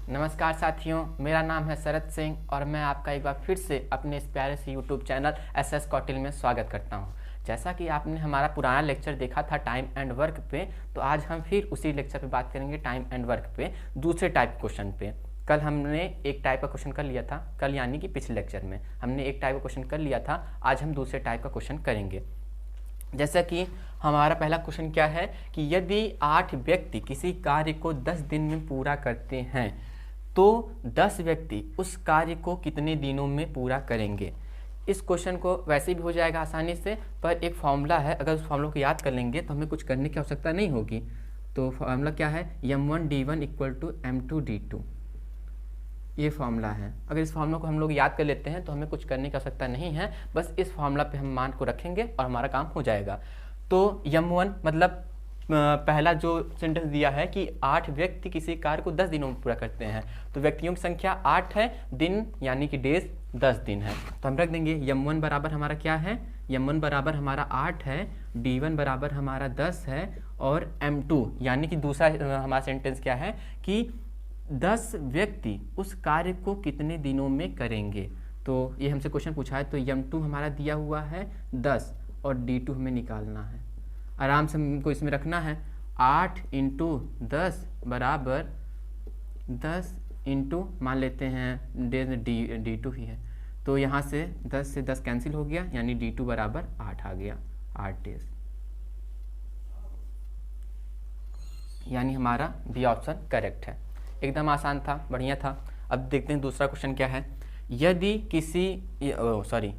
नमस्कार साथियों, मेरा नाम है शरद सिंह और मैं आपका एक बार फिर से अपने इस प्यारे से यूट्यूब चैनल एसएस कौटिल में स्वागत करता हूं। जैसा कि आपने हमारा पुराना लेक्चर देखा था टाइम एंड वर्क पे, तो आज हम फिर उसी लेक्चर पे बात करेंगे टाइम एंड वर्क पे, दूसरे टाइप क्वेश्चन पे। कल हमने एक टाइप का क्वेश्चन कर लिया था, कल यानी कि पिछले लेक्चर में हमने एक टाइप का क्वेश्चन कर लिया था। आज हम दूसरे टाइप का क्वेश्चन करेंगे। जैसा कि हमारा पहला क्वेश्चन क्या है कि यदि 8 व्यक्ति किसी कार्य को 10 दिन में पूरा करते हैं तो 10 व्यक्ति उस कार्य को कितने दिनों में पूरा करेंगे। इस क्वेश्चन को वैसे भी हो जाएगा आसानी से, पर एक फॉर्मूला है, अगर उस फॉर्मूला को याद कर लेंगे तो हमें कुछ करने की आवश्यकता नहीं होगी। तो फॉर्मूला क्या है, m1d1 = m2d2, ये फॉर्मूला है। अगर इस फॉर्मूला को हम लोग याद कर लेते हैं तो हमें कुछ करने की आवश्यकता नहीं है, बस इस फॉर्मूला पे हम मान को रखेंगे और हमारा काम हो जाएगा। तो m1 मतलब पहला जो सेंटेंस दिया है कि 8 व्यक्ति किसी कार्य को 10 दिनों में पूरा करते हैं, तो व्यक्तियों की संख्या 8 है, दिन यानी कि डेज 10 दिन है। तो हम रख देंगे m1 बराबर हमारा क्या है, m1 बराबर हमारा 8 है, d1 बराबर हमारा 10 है, और m2 यानी कि दूसरा हमारा सेंटेंस क्या है कि 10 व्यक्ति उस कार्य को कितने दिनों में करेंगे। तो ये हमसे क्वेश्चन पूछा है, तो m2 हमारा दिया हुआ है 10 और d2 हमें निकालना है। आराम से हमको इसमें रखना है, 8 × 10 बराबर 10 इंटू मान लेते हैं डेज d2 ही है, तो यहाँ से 10 से 10 कैंसिल हो गया, यानी d2 बराबर 8 आ गया, 8 डेज, यानी हमारा बी ऑप्शन करेक्ट है। एकदम आसान था, बढ़िया था। अब देखते हैं दूसरा क्वेश्चन क्या है।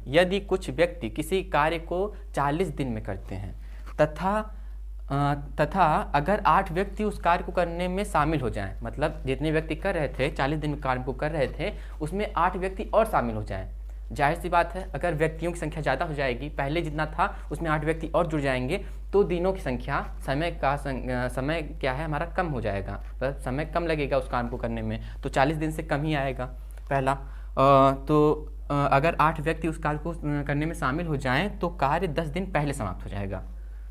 यदि कुछ व्यक्ति किसी कार्य को 40 दिन में करते हैं तथा अगर 8 व्यक्ति उस कार्य को करने में शामिल हो जाएं, मतलब जितने व्यक्ति कर रहे थे 40 दिन में कार्य को कर रहे थे उसमें 8 व्यक्ति और शामिल हो जाएं। जाहिर सी बात है, अगर व्यक्तियों की संख्या ज़्यादा हो जाएगी, पहले जितना था उसमें 8 व्यक्ति और जुड़ जाएंगे, तो दिनों की संख्या, समय क्या है हमारा कम हो जाएगा, मतलब समय कम लगेगा उस काम को करने में, तो 40 दिन से कम ही आएगा पहला। अगर 8 व्यक्ति उस कार्य को करने में शामिल हो जाएं तो कार्य 10 दिन पहले समाप्त हो जाएगा।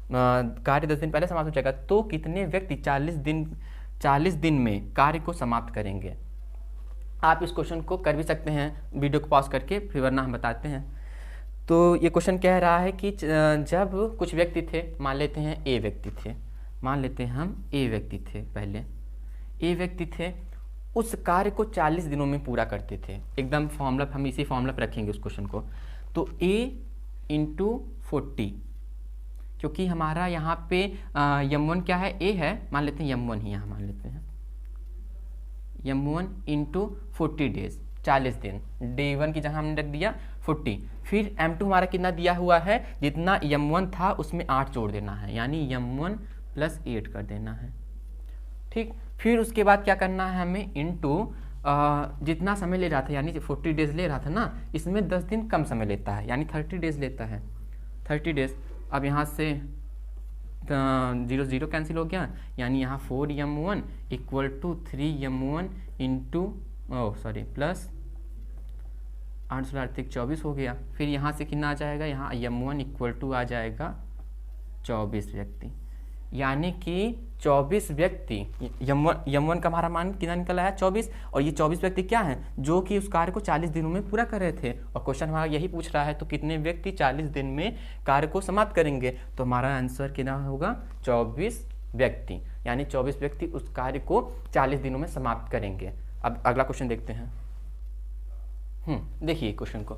कार्य 10 दिन पहले समाप्त हो जाएगा, तो कितने व्यक्ति 40 दिन में कार्य को समाप्त करेंगे। आप इस क्वेश्चन को कर भी सकते हैं वीडियो को पॉज करके, फिर वरना हम बताते हैं। तो ये क्वेश्चन कह रहा है कि जब कुछ व्यक्ति थे, मान लेते हैं ए व्यक्ति थे, मान लेते हैं हम ए व्यक्ति थे, पहले ए व्यक्ति थे, उस कार्य को 40 दिनों में पूरा करते थे। एकदम फॉर्मूला, हम इसी फॉर्मूला पर रखेंगे उस क्वेश्चन को। तो a × 40, क्योंकि हमारा यहाँ पे m1 क्या है, a है, मान लेते हैं m1 ही यहाँ मान लेते हैं, m1 × 40 डेज, 40 दिन, d1 की जगह हमने रख दिया 40। फिर m2 हमारा कितना दिया हुआ है, जितना m1 था उसमें 8 जोड़ देना है, यानी m1 + 8 कर देना है। ठीक, फिर उसके बाद क्या करना है हमें, इंटू जितना समय ले रहा था, यानी 40 डेज ले रहा था ना, इसमें 10 दिन कम समय लेता है, यानी 30 डेज लेता है, 30 डेज। अब यहाँ से 0 0 कैंसिल हो गया, यानी यहाँ 4m1 = 3m1 प्लस 8 24 हो गया। फिर यहाँ से कितना आ जाएगा, यहाँ m1 = आ जाएगा 24 व्यक्ति, यानी कि 24 व्यक्ति, m1 का हमारा मान कितना निकला है 24, और ये 24 व्यक्ति क्या हैं, जो कि उस कार्य को 40 दिनों में पूरा कर रहे थे। और क्वेश्चन हमारा यही पूछ रहा है, तो कितने व्यक्ति 40 दिन में कार्य को समाप्त करेंगे। तो हमारा आंसर कितना होगा, 24 व्यक्ति, यानी 24 व्यक्ति उस कार्य को 40 दिनों में समाप्त करेंगे। अब अगला क्वेश्चन देखते हैं। देखिए क्वेश्चन को,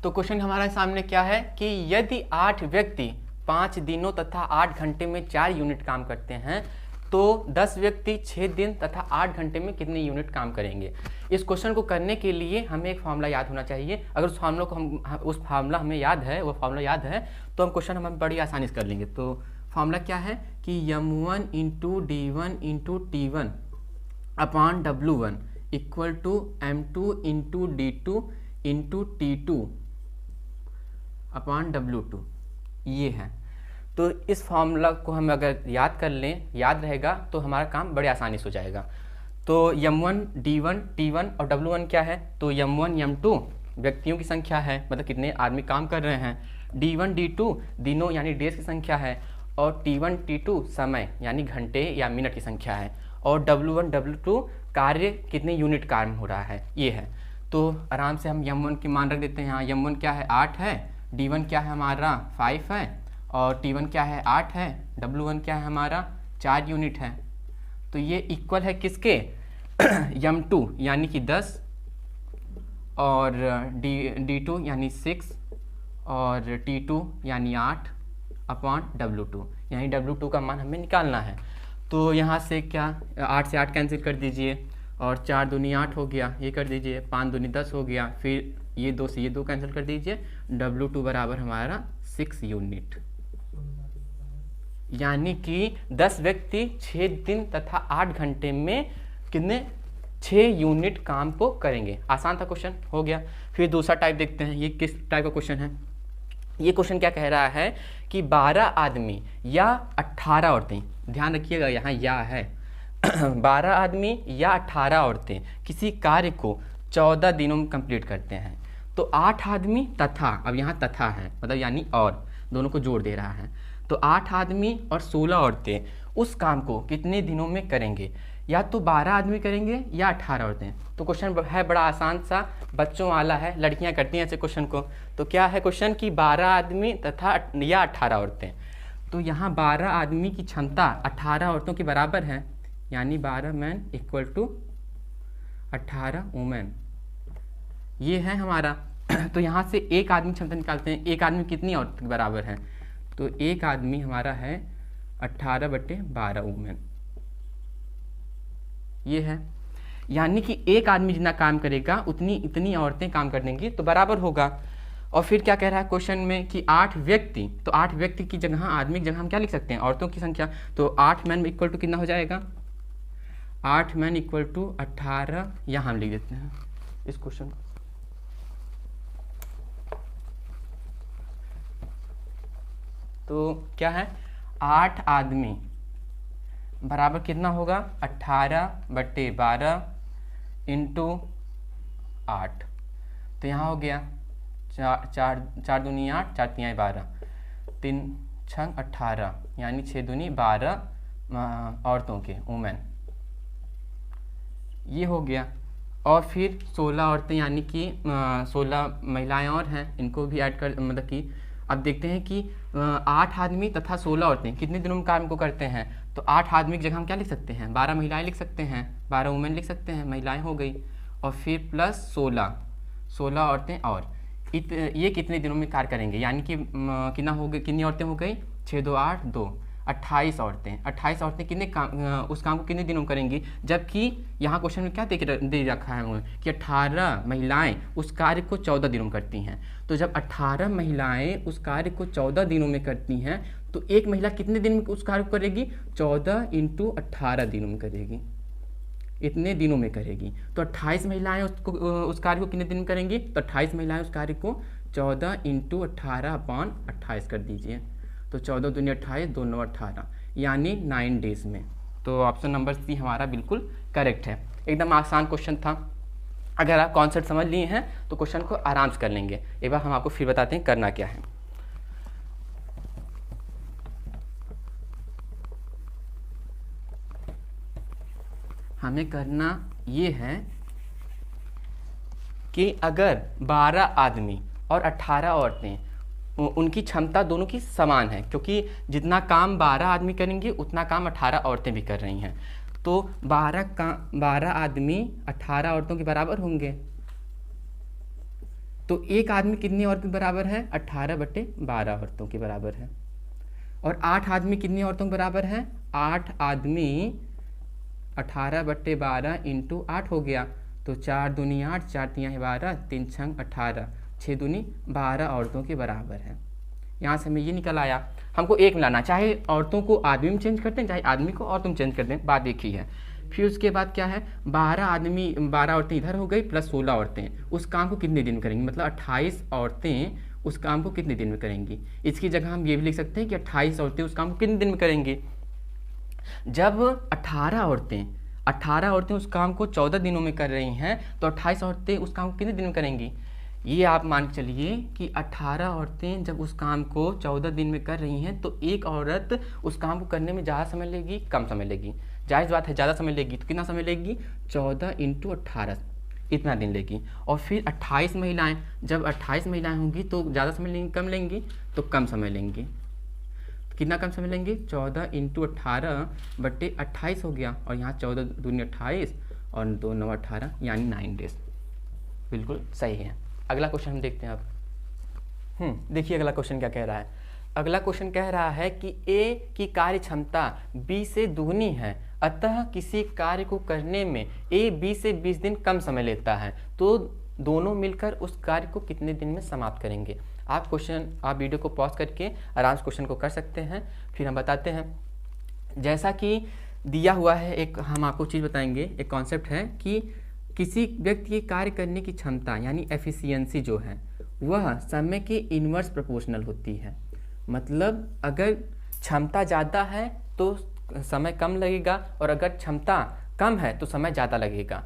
तो क्वेश्चन हमारे सामने क्या है कि यदि 8 व्यक्ति 5 दिनों तथा 8 घंटे में 4 यूनिट काम करते हैं तो 10 व्यक्ति 6 दिन तथा 8 घंटे में कितने यूनिट काम करेंगे। इस क्वेश्चन को करने के लिए हमें एक फार्मूला याद होना चाहिए। अगर उस फार्मूला को उस फार्मूला हमें याद है, वो फार्मूला याद है, तो हम क्वेश्चन हम बड़ी आसानी से कर लेंगे। तो फार्मूला क्या है कि m1 × d1 × t1 / w1 = m2 × d2 × t2 / w2, ये है। तो इस फॉर्मूला को हम अगर याद कर लें, याद रहेगा, तो हमारा काम बड़े आसानी से हो जाएगा। तो m1 d1 t1 और w1 क्या है, तो m1 m2 व्यक्तियों की संख्या है, मतलब कितने आदमी काम कर रहे हैं, d1 d2 दिनों यानी डेज की संख्या है, और t1 t2 समय यानी घंटे या मिनट की संख्या है, और W1 W2 कार्य कितने यूनिट काम हो रहा है, ये है। तो आराम से हम m1 की मान रख देते हैं यहाँ। m1 क्या है 8 है, d1 क्या है हमारा 5 है, और t1 क्या है 8 है, w1 क्या है हमारा 4 यूनिट है। तो ये इक्वल है किसके m2 यानी कि 10 और d2 यानी 6 और t2 यानी 8 अपॉन w2, यानी w2 का मान हमें निकालना है। तो यहाँ से क्या 8 से 8 कैंसिल कर दीजिए और 4 दूनी 8 हो गया, ये कर दीजिए, 5 दूनी 10 हो गया, फिर ये 2 से ये 2 कैंसिल कर दीजिए, w2 बराबर हमारा 6 यूनिट। यानी कि 10 व्यक्ति 6 दिन तथा 8 घंटे में कितने 6 यूनिट काम को करेंगे। आसान था क्वेश्चन, हो गया। फिर दूसरा टाइप देखते हैं, ये किस टाइप का क्वेश्चन है। ये क्वेश्चन क्या कह रहा है कि 12 आदमी या 18 औरतें, ध्यान रखिएगा यहाँ या है 12 आदमी या 18 औरतें किसी कार्य को 14 दिनों में कंप्लीट करते हैं। तो 8 आदमी तथा, अब यहाँ तथा है मतलब यानी और, दोनों को जोड़ दे रहा है। तो 8 आदमी और 16 औरतें उस काम को कितने दिनों में करेंगे, या तो 12 आदमी करेंगे या 18 औरतें। तो क्वेश्चन है बड़ा आसान सा, बच्चों वाला है, लड़कियां करती हैं ऐसे क्वेश्चन को। तो क्या है क्वेश्चन कि 12 आदमी तथा या 18 औरतें। तो यहाँ 12 आदमी की क्षमता 18 औरतों के बराबर है, यानी 12 मैन इक्वल टू 18 वुमेन, ये है हमारा। तो यहाँ से एक आदमी क्षमता निकालते हैं, एक आदमी कितनी औरत के बराबर है, तो एक आदमी हमारा है 18/12 वुमेन, ये है। यानी कि एक आदमी जितना काम करेगा उतनी इतनी औरतें काम कर देंगी, तो बराबर होगा। और फिर क्या कह रहा है क्वेश्चन में कि 8 व्यक्ति, तो 8 व्यक्ति की जगह, आदमी की जगह हम क्या लिख सकते हैं, औरतों की संख्या। तो 8 मैन इक्वल टू कितना हो जाएगा, 8 मैन इक्वल टू 18, यहाँ हम लिख देते हैं इस क्वेश्चन को। तो क्या है 8 आदमी बराबर कितना होगा 18/12 इंटू 8। तो यहाँ हो गया 4 दूनी 8, 4 तियाँ 12, 3 6 18, यानी 6 दूनी 12 औरतों के, वुमेन, ये हो गया। और फिर 16 औरतें यानी कि 16 महिलाएं और हैं, इनको भी ऐड कर, मतलब कि अब देखते हैं कि 8 आदमी तथा 16 औरतें कितने दिनों में काम को करते हैं। तो 8 आदमी की जगह हम क्या लिख सकते हैं, 12 महिलाएं लिख सकते हैं, 12 वुमेन लिख सकते हैं, महिलाएं हो गई, और फिर प्लस 16 औरतें और ये कितने दिनों में कार्य करेंगे, यानी कि कितना हो गई, कितनी औरतें हो गई, 6 2 8 2, 28 औरतें। 28 औरतें कितने उस काम को कितने दिनों करेंगी, जबकि यहाँ क्वेश्चन में क्या दे रखा है हमें कि 18 महिलाएं उस कार्य को 14 दिनों में करती हैं। तो जब 18 महिलाएं उस कार्य को 14 दिनों में करती हैं, तो एक महिला कितने दिन में उस कार्य को करेगी, 14 × 18 दिनों में करेगी, इतने दिनों में करेगी। तो 28 महिलाएं उस कार्य को कितने दिन में करेंगी, तो 28 महिलाएं उस कार्य को 14 × 18/28 कर दीजिए। तो 14 दूनी 28, 2 9 18, यानी 9 डेज में। तो ऑप्शन नंबर सी हमारा बिल्कुल करेक्ट है। एकदम आसान क्वेश्चन था। अगर आप कॉन्सेप्ट समझ लिए हैं तो क्वेश्चन को आराम से कर लेंगे। एक बार हम आपको फिर बताते हैं करना क्या है। हमें करना ये है कि अगर 12 आदमी और 18 औरतें, उनकी क्षमता दोनों की समान है, क्योंकि जितना काम 12 आदमी करेंगे उतना काम 18 औरतें भी कर रही हैं। तो 12 आदमी 18 औरतों के बराबर होंगे। तो एक आदमी कितनी औरतों के बराबर है, 18/12 औरतों के बराबर है। और 8 आदमी कितनी औरतों के बराबर है, 8 आदमी 18/12 × 8 हो गया। तो 4 दूनी 8, 4 तियाँ 12, 3 6 18, 6 दूनी 12 औरतों के बराबर है। यहाँ से हमें ये निकल आया। हमको एक मिलाना, चाहे औरतों को आदमी में चेंज करते हैं, चाहे आदमी को औरतों में चेंज करते हैं, बात एक ही है। फिर उसके बाद क्या है, 12 औरतें इधर हो गई प्लस 16 औरतें उस काम को कितने दिन में करेंगी, मतलब 28 औरतें उस काम को कितने दिन में करेंगी। इसकी जगह हम ये भी लिख सकते हैं कि 28 औरतें उस काम को कितने दिन में करेंगी। जब 18 औरतें उस काम को 14 दिनों में कर रही हैं, तो 28 औरतें उस काम को कितने दिन में करेंगी। ये आप मान के चलिए कि 18 औरतें जब उस काम को 14 दिन में कर रही हैं, तो एक औरत उस काम को करने में ज़्यादा समय लेगी, कम समय लेगी। जाहिर बात है ज़्यादा समय लेगी, तो कितना समय लेगी, 14 × 18 इतना दिन लेगी। और फिर 28 महिलाएं, जब 28 महिलाएं होंगी तो ज़्यादा समय लेंगी कम लेंगी, तो कम समय लेंगी। तो कितना कम समय लेंगी, 14 × 18/28 हो गया, और यहाँ 14 दूनी 28 और 2 9 18 यानी 9 डेज। बिल्कुल सही है। अगला क्वेश्चन हम देखते हैं अब। देखिए अगला क्वेश्चन क्या कह रहा है। अगला क्वेश्चन कह रहा है कि ए की कार्य क्षमता बी से दुगनी है, अतः किसी कार्य को करने में ए बी से 20 दिन कम समय लेता है, तो दोनों मिलकर उस कार्य को कितने दिन में समाप्त करेंगे। आप वीडियो को पॉज करके आराम से क्वेश्चन को कर सकते हैं, फिर हम बताते हैं। जैसा कि दिया हुआ है, एक हम आपको चीज़ बताएंगे, एक कॉन्सेप्ट है कि किसी व्यक्ति के कार्य करने की क्षमता यानी एफिशिएंसी जो है वह समय के इन्वर्स प्रोपोर्शनल होती है। मतलब अगर क्षमता ज़्यादा है तो समय कम लगेगा, और अगर क्षमता कम है तो समय ज़्यादा लगेगा।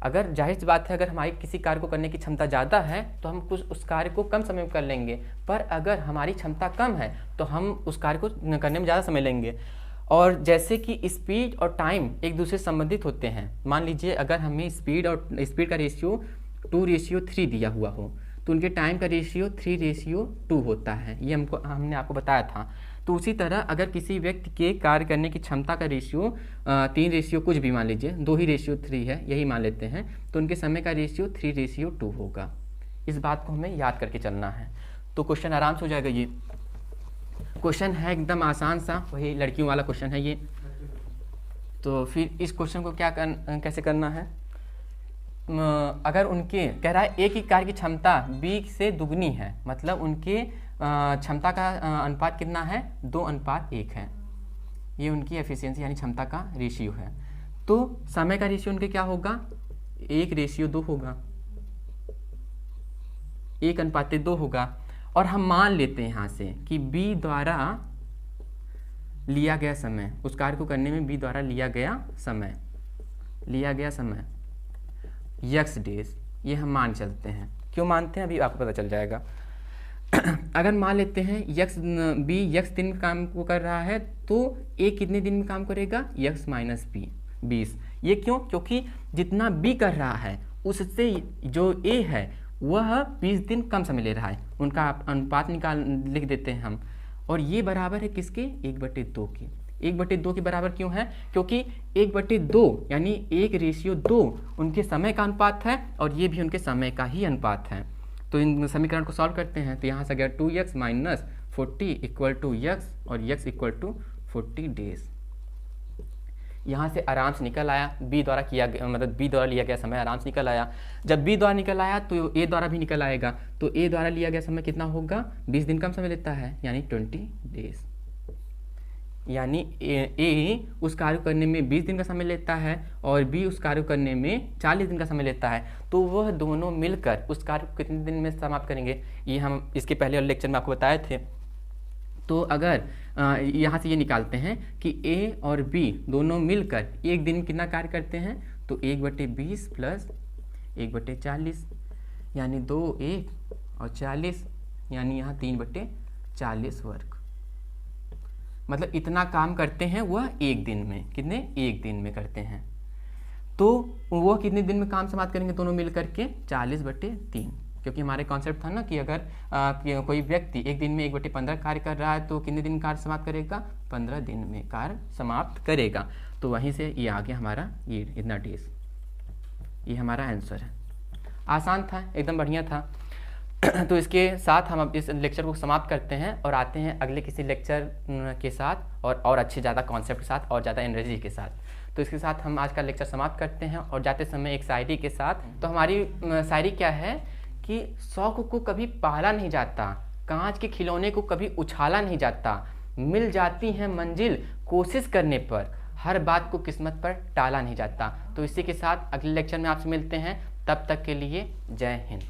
अगर जाहिर सी बात है, अगर हमारी किसी कार्य को करने की क्षमता ज़्यादा है तो हम उस कार्य को कम समय में कर लेंगे, पर अगर हमारी क्षमता कम है तो हम उस कार्य को करने में ज़्यादा समय लेंगे। और जैसे कि स्पीड और टाइम एक दूसरे से संबंधित होते हैं। मान लीजिए अगर हमें स्पीड का रेशियो 2:3 दिया हुआ हो, तो उनके टाइम का रेशियो 3:2 होता है। ये हमने आपको बताया था। तो उसी तरह अगर किसी व्यक्ति के कार्य करने की क्षमता का रेशियो 3 कुछ भी मान लीजिए, 2:3 है, यही मान लेते हैं, तो उनके समय का रेशियो 3:2 होगा। इस बात को हमें याद करके चलना है, तो क्वेश्चन आराम से हो जाएगा। ये क्वेश्चन है एकदम आसान सा, वही लड़कियों वाला क्वेश्चन है ये। तो फिर इस क्वेश्चन को कैसे करना है। अगर उनके कह रहा है ए की कार्य की क्षमता बी से दुगनी है, मतलब उनके क्षमता का अनुपात कितना है, 2:1 है। ये उनकी एफिशिएंसी यानी क्षमता का रेशियो है। तो समय का रेशियो उनके क्या होगा, 1:2 होगा, 1:2 होगा। और हम मान लेते हैं यहाँ से कि बी द्वारा लिया गया समय, उस कार्य को करने में बी द्वारा लिया गया समय x डेज, ये हम मान चलते हैं। क्यों मानते हैं अभी आपको पता चल जाएगा। अगर मान लेते हैं बी x दिन में काम को कर रहा है, तो ए कितने दिन में काम करेगा, x - b 20। ये क्यों, क्योंकि जितना बी कर रहा है उससे जो ए है वह 20 दिन कम समय ले रहा है। उनका अनुपात लिख देते हैं हम, और ये बराबर है किसके, 1/2 के। 1/2 के बराबर क्यों है, क्योंकि 1/2 यानी 1:2 उनके समय का अनुपात है, और ये भी उनके समय का ही अनुपात है। तो इन समीकरण को सॉल्व करते हैं, तो यहाँ से गया 2x - 40 = x, और x = 40 डेज। यहाँ से आराम से निकल आया, बी द्वारा लिया गया समय आराम से निकल आया। जब बी द्वारा निकल आया तो ए द्वारा भी निकल आएगा, तो ए द्वारा लिया गया समय कितना होगा, 20 दिन कम समय लेता है, यानी 20 डेज। यानी ए उस कार्य करने में 20 दिन का समय लेता है, और बी उस कार्य करने में 40 दिन का समय लेता है। तो वह दोनों मिलकर उस कार्य को कितने दिन में समाप्त करेंगे, ये हम इसके पहले वाले लेक्चर में आपको बताए थे। तो अगर यहाँ से ये निकालते हैं कि ए और बी दोनों मिलकर एक दिन में कितना कार्य करते हैं, तो 1/20 + 1/40 यानी 2 1 और 40, यानी यहाँ 3/40 वर्ग। मतलब इतना काम करते हैं वह एक दिन में, कितने, एक दिन में करते हैं। तो वह कितने दिन में काम समाप्त करेंगे दोनों मिल करके, 40/3। क्योंकि हमारे कॉन्सेप्ट था ना कि अगर कोई व्यक्ति एक दिन में 1/15 कार्य कर रहा है तो कितने दिन कार्य समाप्त करेगा, 15 दिन में कार्य समाप्त करेगा। तो वहीं से ये आ गया हमारा ये इतना डेज। ये हमारा आंसर है। आसान था, एकदम बढ़िया था। तो इसके साथ हम अब इस लेक्चर को समाप्त करते हैं और आते हैं अगले किसी लेक्चर के साथ और अच्छे ज़्यादा कॉन्सेप्ट के साथ और ज़्यादा एनर्जी के साथ। तो इसके साथ हम आज का लेक्चर समाप्त करते हैं और जाते समय एक शायरी के साथ। तो हमारी शायरी क्या है कि शौक को कभी पाला नहीं जाता, कांच के खिलौने को कभी उछाला नहीं जाता, मिल जाती है मंजिल कोशिश करने पर, हर बात को किस्मत पर टाला नहीं जाता। तो इसी के साथ अगले लेक्चर में आपसे मिलते हैं, तब तक के लिए जय हिंद।